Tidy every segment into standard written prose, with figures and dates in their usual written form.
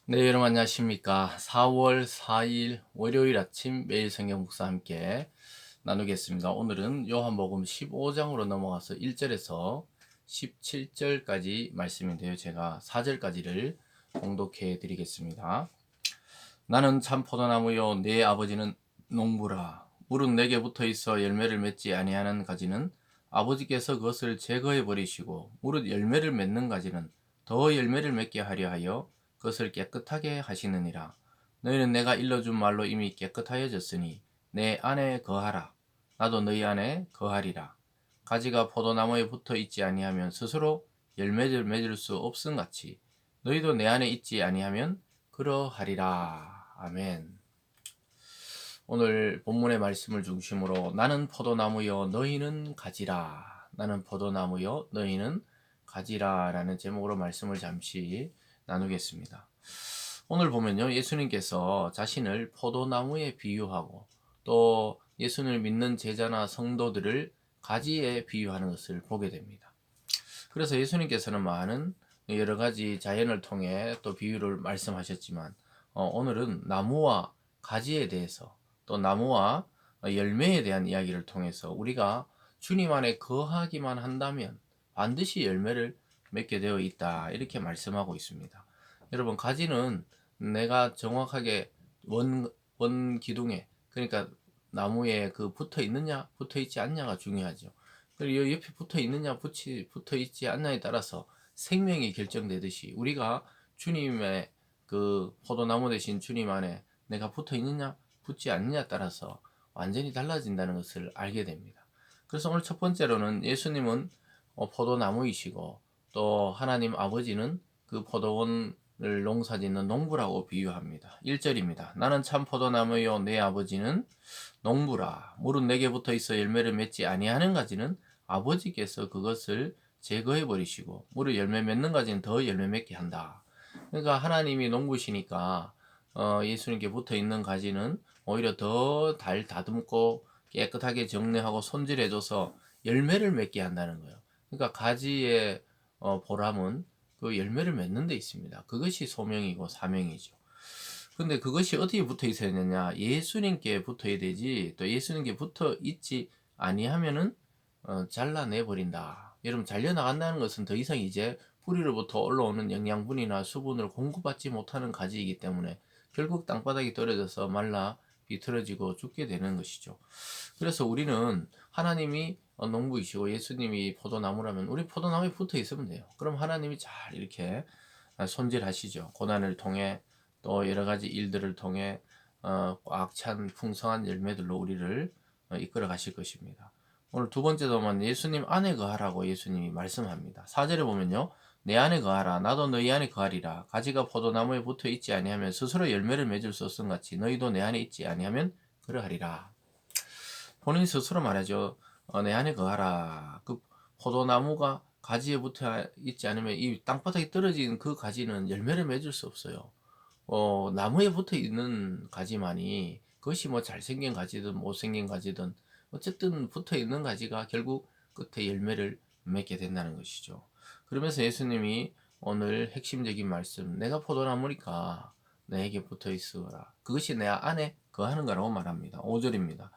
네, 여러분 안녕하십니까. 4월 4일 월요일 아침 매일 성경 묵사 함께 나누겠습니다. 오늘은 요한복음 15장으로 넘어가서 1절에서 17절까지 말씀인데요. 제가 4절까지를 봉독해 드리겠습니다. 나는 참 포도나무요 내 아버지는 농부라. 물은 내게 붙어 있어 열매를 맺지 아니하는 가지는 아버지께서 그것을 제거해 버리시고 무릇 열매를 맺는 가지는 더 열매를 맺게 하려 하여 그것을 깨끗하게 하시느니라. 너희는 내가 일러준 말로 이미 깨끗하여졌으니 내 안에 거하라. 나도 너희 안에 거하리라. 가지가 포도나무에 붙어 있지 아니하면 스스로 열매를 맺을 수 없음 같이 너희도 내 안에 있지 아니하면 그러하리라. 아멘. 오늘 본문의 말씀을 중심으로 나는 포도나무여 너희는 가지라. 나는 포도나무여 너희는 가지라 라는 제목으로 말씀을 잠시 나누겠습니다. 오늘 보면요, 예수님께서 자신을 포도나무에 비유하고 또 예수님을 믿는 제자나 성도들을 가지에 비유하는 것을 보게 됩니다. 그래서 예수님께서는 많은 여러 가지 자연을 통해 또 비유를 말씀하셨지만 오늘은 나무와 가지에 대해서 또 나무와 열매에 대한 이야기를 통해서 우리가 주님 안에 거하기만 한다면 반드시 열매를 맺게 되어 있다 이렇게 말씀하고 있습니다. 여러분, 가지는 내가 정확하게 원 기둥에, 그러니까 나무에 그 붙어 있느냐 붙어 있지 않냐가 중요하죠. 그리고 옆에 붙어 있느냐 붙어 있지 않냐에 따라서 생명이 결정되듯이 우리가 주님의 그 포도나무 대신 주님 안에 내가 붙어 있느냐 붙지 않느냐에 따라서 완전히 달라진다는 것을 알게 됩니다. 그래서 오늘 첫 번째로는 예수님은 포도나무이시고 또 하나님 아버지는 그 포도원을 농사짓는 농부라고 비유합니다. 1절입니다. 나는 참 포도나무요 내 아버지는 농부라. 물은 내게 붙어 있어 열매를 맺지 아니하는 가지는 아버지께서 그것을 제거해 버리시고 무릇 열매 맺는 가지는 더 열매 맺게 한다. 그러니까 하나님이 농부시니까 예수님께 붙어 있는 가지는 오히려 더 다듬고 깨끗하게 정리하고 손질해줘서 열매를 맺게 한다는 거예요. 그러니까 가지의 보람은 그 열매를 맺는 데 있습니다. 그것이 소명이고 사명이죠. 근데 그것이 어떻게 붙어 있어야 되냐? 예수님께 붙어야 되지. 또 예수님께 붙어 있지 아니하면은 잘라내 버린다. 여러분, 잘려 나간다는 것은 더 이상 이제 뿌리로부터 올라오는 영양분이나 수분을 공급받지 못하는 가지이기 때문에 결국 땅바닥에 떨어져서 말라 비틀어지고 죽게 되는 것이죠. 그래서 우리는 하나님이 농부이시고 예수님이 포도나무라면 우리 포도나무에 붙어 있으면 돼요. 그럼 하나님이 잘 이렇게 손질하시죠. 고난을 통해 또 여러 가지 일들을 통해 꽉 찬 풍성한 열매들로 우리를 이끌어 가실 것입니다. 오늘 두 번째도 보면 예수님 안에 거하라고 예수님이 말씀합니다. 4절에 보면요. 내 안에 거하라. 나도 너희 안에 거하리라. 가지가 포도나무에 붙어 있지 아니하면 스스로 열매를 맺을 수 없음 같이 너희도 내 안에 있지 아니하면 그러하리라. 본인 스스로 말하죠. 내 안에 거하라. 그 포도나무가 가지에 붙어 있지 않으면 이 땅바닥에 떨어진 그 가지는 열매를 맺을 수 없어요. 나무에 붙어 있는 가지만이 그것이 뭐 잘생긴 가지든 못생긴 가지든 어쨌든 붙어 있는 가지가 결국 끝에 열매를 맺게 된다는 것이죠. 그러면서 예수님이 오늘 핵심적인 말씀, 내가 포도나무니까 내게 붙어 있으라. 그것이 내 안에 거하는 거라고 말합니다. 5절입니다.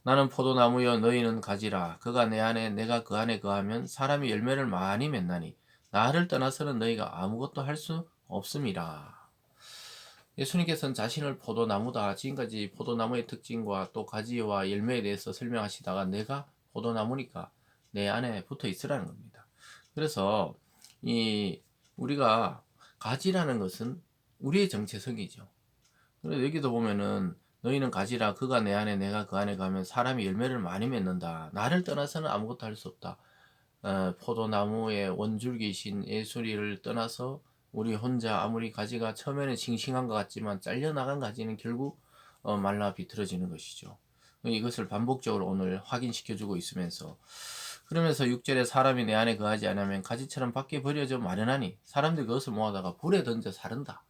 나는 포도나무여 너희는 가지라. 그가 내 안에 내가 그 안에 거하면 사람이 열매를 많이 맺나니 나를 떠나서는 너희가 아무것도 할 수 없음이라. 예수님께서는 자신을 포도나무다. 지금까지 포도나무의 특징과 또 가지와 열매에 대해서 설명하시다가 내가 포도나무니까 내 안에 붙어 있으라는 겁니다. 그래서 이 우리가 가지라는 것은 우리의 정체성이죠. 그래서 여기도 보면은 너희는 가지라. 그가 내 안에 내가 그 안에 가면 사람이 열매를 많이 맺는다. 나를 떠나서는 아무것도 할 수 없다. 포도나무의 원줄기신 예수리를 떠나서 우리 혼자 아무리 가지가 처음에는 싱싱한 것 같지만 잘려나간 가지는 결국 말라 비틀어지는 것이죠. 이것을 반복적으로 오늘 확인시켜주고 있으면서 그러면서 6절에 사람이 내 안에 거하지 않으면 가지처럼 밖에 버려져 마련하니 사람들이 그것을 모아다가 불에 던져 사른다.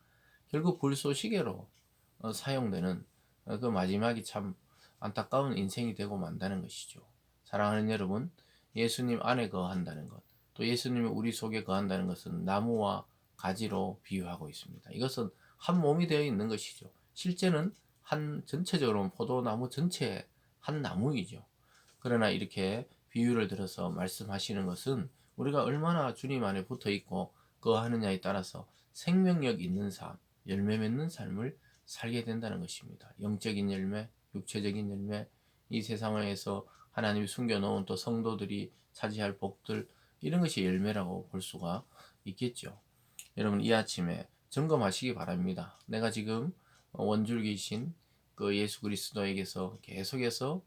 결국 불쏘시개로 사용되는 그 마지막이 참 안타까운 인생이 되고 만다는 것이죠. 사랑하는 여러분, 예수님 안에 거한다는 것, 또 예수님이 우리 속에 거한다는 것은 나무와 가지로 비유하고 있습니다. 이것은 한 몸이 되어 있는 것이죠. 실제는 한 전체적으로는 포도나무 전체 한 나무이죠. 그러나 이렇게 비유를 들어서 말씀하시는 것은 우리가 얼마나 주님 안에 붙어 있고 거하느냐에 따라서 생명력 있는 삶, 열매 맺는 삶을 살게 된다는 것입니다. 영적인 열매, 육체적인 열매, 이 세상에서 하나님이 숨겨놓은 또 성도들이 차지할 복들, 이런 것이 열매라고 볼 수가 있겠죠. 여러분, 이 아침에 점검하시기 바랍니다. 내가 지금 원줄기신 그 예수 그리스도에게서 계속해서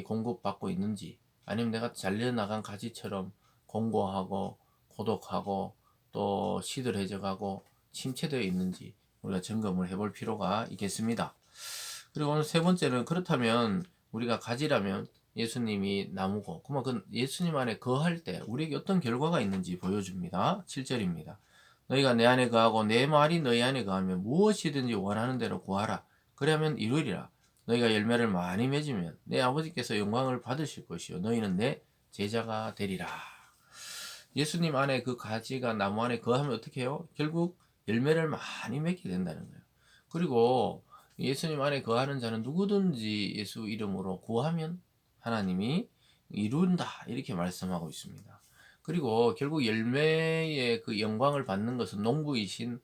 공급받고 있는지, 아니면 내가 잘려나간 가지처럼 공고하고 고독하고 또 시들해져가고 침체되어 있는지 우리가 점검을 해볼 필요가 있겠습니다. 그리고 오늘 세 번째는, 그렇다면 우리가 가지라면 예수님이 나무고, 그러면 그 예수님 안에 거할 때 우리에게 어떤 결과가 있는지 보여줍니다. 7절입니다. 너희가 내 안에 거하고 내 말이 너희 안에 거하면 무엇이든지 원하는 대로 구하라. 그러면 이루리라. 너희가 열매를 많이 맺으면 내 아버지께서 영광을 받으실 것이요 너희는 내 제자가 되리라. 예수님 안에 그 가지가 나무 안에 거하면 어떻게 해요? 결국 열매를 많이 맺게 된다는 거예요. 그리고 예수님 안에 거하는 자는 누구든지 예수 이름으로 구하면 하나님이 이룬다, 이렇게 말씀하고 있습니다. 그리고 결국 열매의 그 영광을 받는 것은 농부이신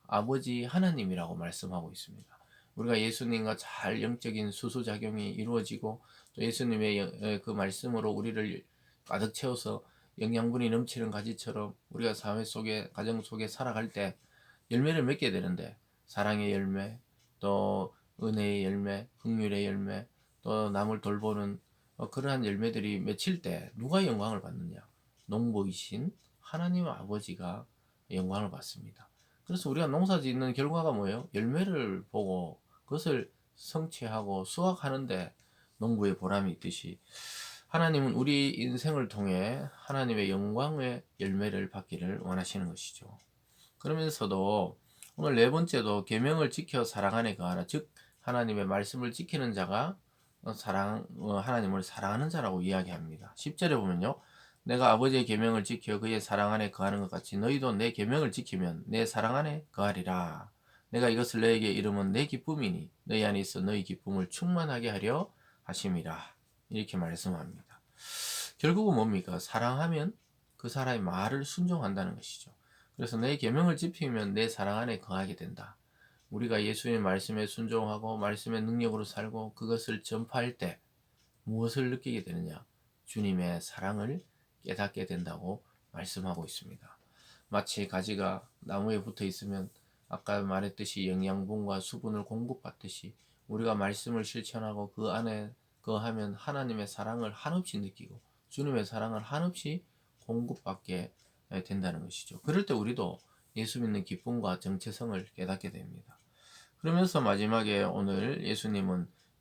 아버지 하나님이라고 말씀하고 있습니다. 우리가 예수님과 잘 영적인 수수작용이 이루어지고 또 예수님의 그 말씀으로 우리를 가득 채워서 영양분이 넘치는 가지처럼 우리가 사회 속에, 가정 속에 살아갈 때 열매를 맺게 되는데, 사랑의 열매, 또 은혜의 열매, 긍휼의 열매, 또 남을 돌보는 그러한 열매들이 맺힐 때 누가 영광을 받느냐? 농부이신 하나님 아버지가 영광을 받습니다. 그래서 우리가 농사 짓는 결과가 뭐예요? 열매를 보고 그것을 성취하고 수확하는데 농부의 보람이 있듯이, 하나님은 우리 인생을 통해 하나님의 영광의 열매를 받기를 원하시는 것이죠. 그러면서도 오늘 네 번째도 계명을 지켜 사랑 안에 거하라. 즉 하나님의 말씀을 지키는 자가 하나님을 사랑하는 자라고 이야기합니다. 10절에 보면요. 내가 아버지의 계명을 지켜 그의 사랑 안에 거하는 것 같이 너희도 내 계명을 지키면 내 사랑 안에 거하리라. 내가 이것을 너에게 이름은 내 기쁨이니 너희 안에 있어 너희 기쁨을 충만하게 하려 하심이라. 이렇게 말씀합니다. 결국은 뭡니까? 사랑하면 그 사람의 말을 순종한다는 것이죠. 그래서 내 계명을 지키면 내 사랑 안에 거하게 된다. 우리가 예수의 말씀에 순종하고 말씀의 능력으로 살고 그것을 전파할 때 무엇을 느끼게 되느냐? 주님의 사랑을 깨닫게 된다고 말씀하고 있습니다. 마치 가지가 나무에 붙어 있으면 아까 말했듯이 영양분과 수분을 공급받듯이 우리가 말씀을 실천하고 그 안에 거하면 하나님의 사랑을 한없이 느끼고 주님의 사랑을 한없이 공급받게 된다는 것이죠. 그럴 때 우리도 예수 믿는 기쁨과 정체성을 깨닫게 됩니다. 그러면서 마지막에 오늘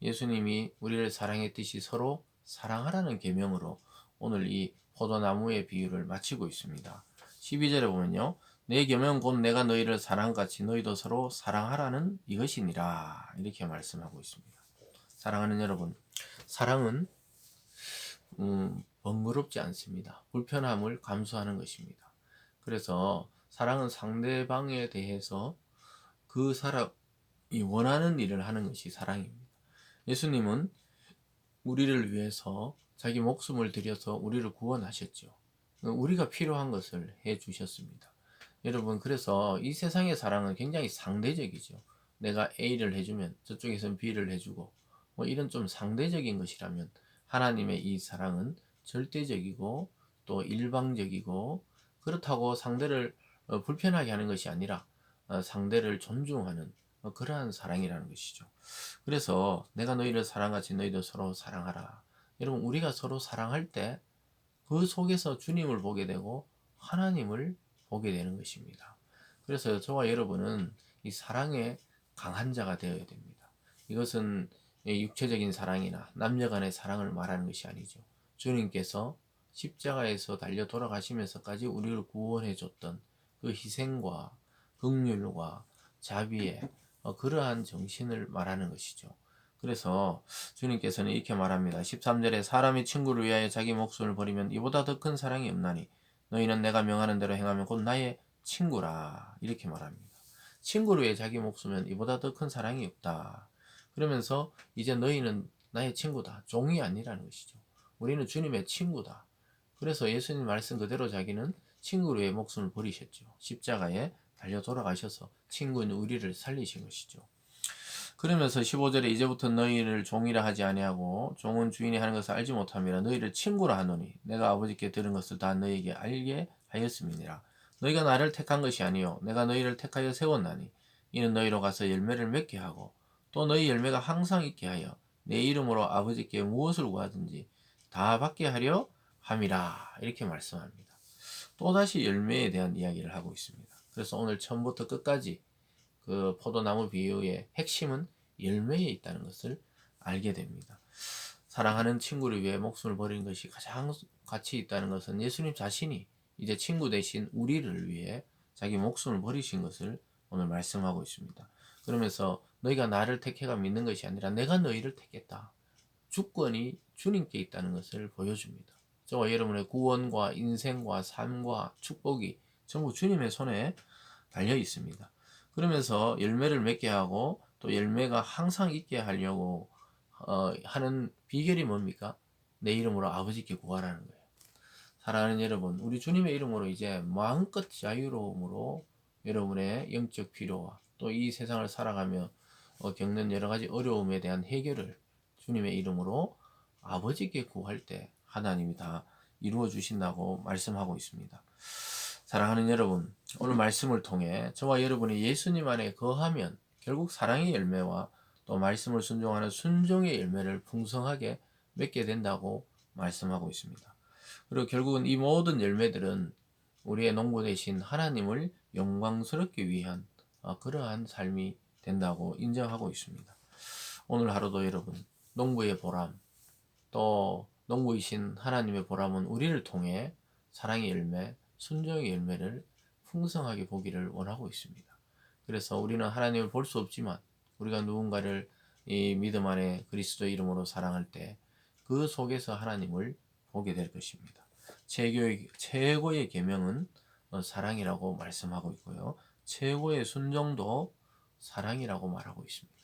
예수님이 우리를 사랑했듯이 서로 사랑하라는 계명으로 오늘 이 포도나무의 비유를 마치고 있습니다. 12절에 보면요. 내 계명 곧 내가 너희를 사랑같이 너희도 서로 사랑하라는 이것이니라. 이렇게 말씀하고 있습니다. 사랑하는 여러분, 사랑은 번거롭지 않습니다. 불편함을 감수하는 것입니다. 그래서 사랑은 상대방에 대해서 그 사람이 원하는 일을 하는 것이 사랑입니다. 예수님은 우리를 위해서 자기 목숨을 들여서 우리를 구원하셨죠. 우리가 필요한 것을 해 주셨습니다. 여러분, 그래서 이 세상의 사랑은 굉장히 상대적이죠. 내가 A를 해주면 저쪽에서는 B를 해주고 뭐 이런 좀 상대적인 것이라면, 하나님의 이 사랑은 절대적이고 또 일방적이고, 그렇다고 상대를 불편하게 하는 것이 아니라 상대를 존중하는 그러한 사랑이라는 것이죠. 그래서 내가 너희를 사랑같이 너희도 서로 사랑하라. 여러분, 우리가 서로 사랑할 때 그 속에서 주님을 보게 되고 하나님을 보게 되는 것입니다. 그래서 저와 여러분은 이 사랑에 강한 자가 되어야 됩니다. 이것은 육체적인 사랑이나 남녀 간의 사랑을 말하는 것이 아니죠. 주님께서 십자가에서 달려 돌아가시면서까지 우리를 구원해 줬던 그 희생과 긍휼과 자비의 그러한 정신을 말하는 것이죠. 그래서 주님께서는 이렇게 말합니다. 13절에 사람이 친구를 위하여 자기 목숨을 버리면 이보다 더 큰 사랑이 없나니 너희는 내가 명하는 대로 행하면 곧 나의 친구라. 이렇게 말합니다. 친구를 위해 자기 목숨은 이보다 더 큰 사랑이 없다. 그러면서 이제 너희는 나의 친구다. 종이 아니라는 것이죠. 우리는 주님의 친구다. 그래서 예수님 말씀 그대로 자기는 친구를 위해 목숨을 버리셨죠. 십자가에 달려 돌아가셔서 친구인 우리를 살리신 것이죠. 그러면서 15절에 이제부터 너희를 종이라 하지 아니하고 종은 주인이 하는 것을 알지 못함이라 너희를 친구라 하노니 내가 아버지께 들은 것을 다 너희에게 알게 하였음이니라. 너희가 나를 택한 것이 아니요 내가 너희를 택하여 세웠나니 이는 너희로 가서 열매를 맺게 하고 또 너희 열매가 항상 있게 하여 내 이름으로 아버지께 무엇을 구하든지 다 받게 하려 함이라. 이렇게 말씀합니다. 또다시 열매에 대한 이야기를 하고 있습니다. 그래서 오늘 처음부터 끝까지 그 포도나무 비유의 핵심은 열매에 있다는 것을 알게 됩니다. 사랑하는 친구를 위해 목숨을 버리는 것이 가장 가치 있다는 것은 예수님 자신이 이제 친구 대신 우리를 위해 자기 목숨을 버리신 것을 오늘 말씀하고 있습니다. 그러면서 너희가 나를 택해가 믿는 것이 아니라 내가 너희를 택했다. 주권이 주님께 있다는 것을 보여줍니다. 저와 여러분의 구원과 인생과 삶과 축복이 전부 주님의 손에 달려 있습니다. 그러면서 열매를 맺게 하고 또 열매가 항상 있게 하려고 하는 비결이 뭡니까? 내 이름으로 아버지께 구하라는 거예요. 사랑하는 여러분, 우리 주님의 이름으로 이제 마음껏 자유로움으로 여러분의 영적 필요와 또 이 세상을 살아가며 겪는 여러 가지 어려움에 대한 해결을 주님의 이름으로 아버지께 구할 때 하나님이 다 이루어 주신다고 말씀하고 있습니다. 사랑하는 여러분, 오늘 말씀을 통해 저와 여러분이 예수님 안에 거하면 결국 사랑의 열매와 또 말씀을 순종하는 순종의 열매를 풍성하게 맺게 된다고 말씀하고 있습니다. 그리고 결국은 이 모든 열매들은 우리의 농부 되신 하나님을 영광스럽게 위한 그러한 삶이 된다고 인정하고 있습니다. 오늘 하루도 여러분, 농부의 보람, 또 농부이신 하나님의 보람은 우리를 통해 사랑의 열매, 순종의 열매를 풍성하게 보기를 원하고 있습니다. 그래서 우리는 하나님을 볼 수 없지만 우리가 누군가를 이 믿음 안에 그리스도 이름으로 사랑할 때 그 속에서 하나님을 보게 될 것입니다. 최고의 계명은 사랑이라고 말씀하고 있고요. 최고의 순종도 사랑이라고 말하고 있습니다.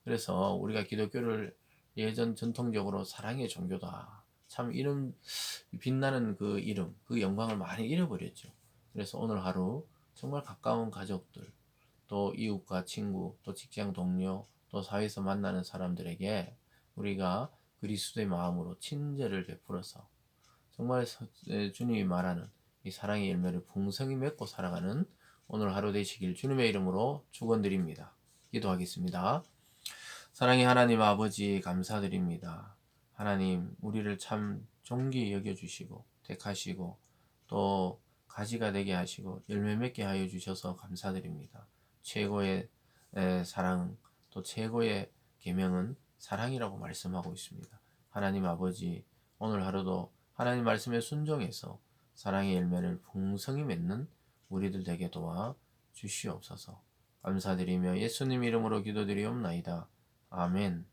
그래서 우리가 기독교를 예전 전통적으로 사랑의 종교다. 참 이름 빛나는 그 이름, 그 영광을 많이 잃어버렸죠. 그래서 오늘 하루 정말 가까운 가족들, 또 이웃과 친구, 또 직장 동료, 또 사회에서 만나는 사람들에게 우리가 그리스도의 마음으로 친절을 베풀어서 정말 주님이 말하는 이 사랑의 열매를 풍성히 맺고 살아가는 오늘 하루 되시길 주님의 이름으로 축원드립니다. 기도하겠습니다. 사랑의 하나님 아버지 감사드립니다. 하나님 우리를 참 존귀히 여겨주시고 택하시고 또 가지가 되게 하시고 열매 맺게 하여 주셔서 감사드립니다. 최고의 사랑 또 최고의 계명은 사랑이라고 말씀하고 있습니다. 하나님 아버지 오늘 하루도 하나님 말씀에 순종해서 사랑의 열매를 풍성히 맺는 우리들 되게 도와 주시옵소서. 감사드리며 예수님 이름으로 기도드리옵나이다. 아멘.